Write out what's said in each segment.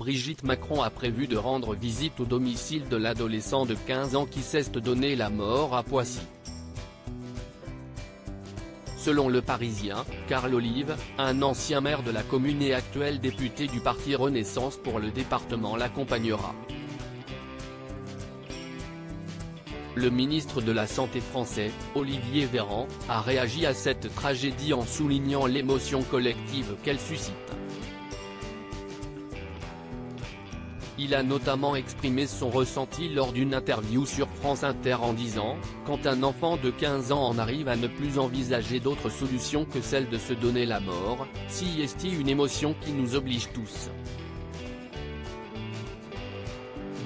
Brigitte Macron a prévu de rendre visite au domicile de l'adolescent de 15 ans qui s'est donné la mort à Poissy. Selon Le Parisien, Carl Olive, un ancien maire de la commune et actuel député du parti Renaissance pour le département, l'accompagnera. Le ministre de la Santé français, Olivier Véran, a réagi à cette tragédie en soulignant l'émotion collective qu'elle suscite. Il a notamment exprimé son ressenti lors d'une interview sur France Inter en disant « Quand un enfant de 15 ans en arrive à ne plus envisager d'autre solution que celle de se donner la mort, si est une émotion qui nous oblige tous ».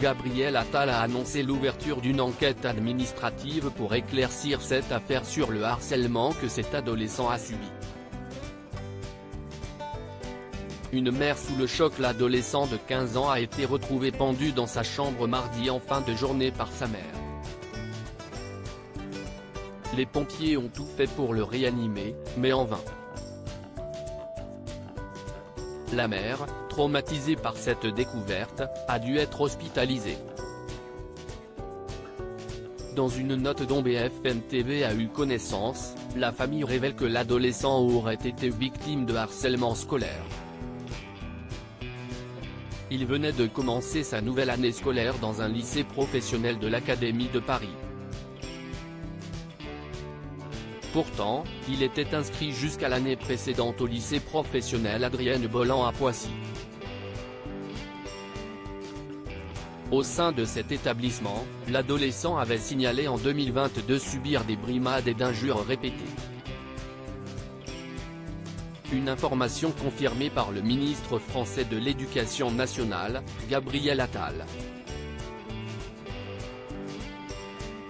Gabriel Attal a annoncé l'ouverture d'une enquête administrative pour éclaircir cette affaire sur le harcèlement que cet adolescent a subi. Une mère sous le choc. L'adolescent de 15 ans a été retrouvé pendu dans sa chambre mardi en fin de journée par sa mère. Les pompiers ont tout fait pour le réanimer, mais en vain. La mère, traumatisée par cette découverte, a dû être hospitalisée. Dans une note dont BFM TV a eu connaissance, la famille révèle que l'adolescent aurait été victime de harcèlement scolaire. Il venait de commencer sa nouvelle année scolaire dans un lycée professionnel de l'Académie de Paris. Pourtant, il était inscrit jusqu'à l'année précédente au lycée professionnel Adrienne Bolland à Poissy. Au sein de cet établissement, l'adolescent avait signalé en 2022 subir des brimades et d'injures répétées. Une information confirmée par le ministre français de l'Éducation nationale, Gabriel Attal.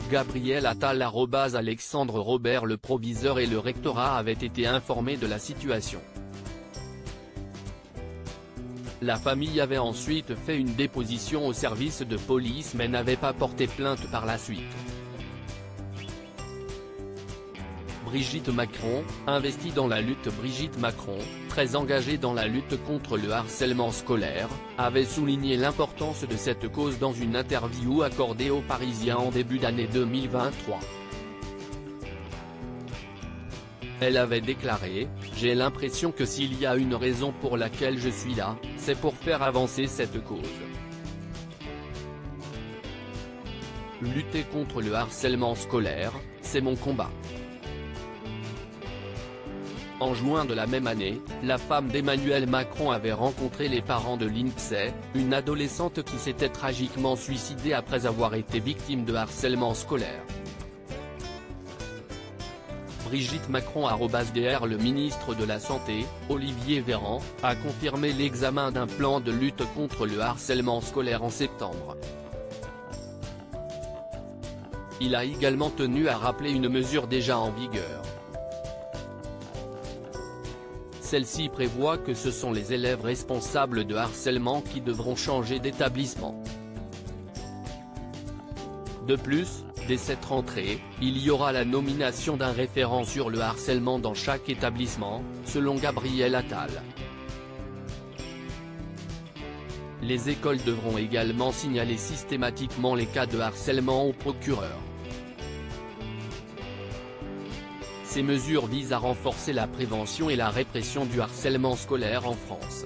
Gabriel Attal @Alexandre Robert. Le proviseur et le rectorat avaient été informés de la situation. La famille avait ensuite fait une déposition au service de police mais n'avait pas porté plainte par la suite. Brigitte Macron, investie dans la lutte. Brigitte Macron, très engagée dans la lutte contre le harcèlement scolaire, avait souligné l'importance de cette cause dans une interview accordée aux Parisiens en début d'année 2023. Elle avait déclaré « J'ai l'impression que s'il y a une raison pour laquelle je suis là, c'est pour faire avancer cette cause. Lutter contre le harcèlement scolaire, c'est mon combat ». En juin de la même année, la femme d'Emmanuel Macron avait rencontré les parents de Lindsay, une adolescente qui s'était tragiquement suicidée après avoir été victime de harcèlement scolaire. Brigitte Macron @Dr. Le ministre de la Santé, Olivier Véran, a confirmé l'examen d'un plan de lutte contre le harcèlement scolaire en septembre. Il a également tenu à rappeler une mesure déjà en vigueur. Celle-ci prévoit que ce sont les élèves responsables de harcèlement qui devront changer d'établissement. De plus, dès cette rentrée, il y aura la nomination d'un référent sur le harcèlement dans chaque établissement, selon Gabriel Attal. Les écoles devront également signaler systématiquement les cas de harcèlement au procureur. Ces mesures visent à renforcer la prévention et la répression du harcèlement scolaire en France.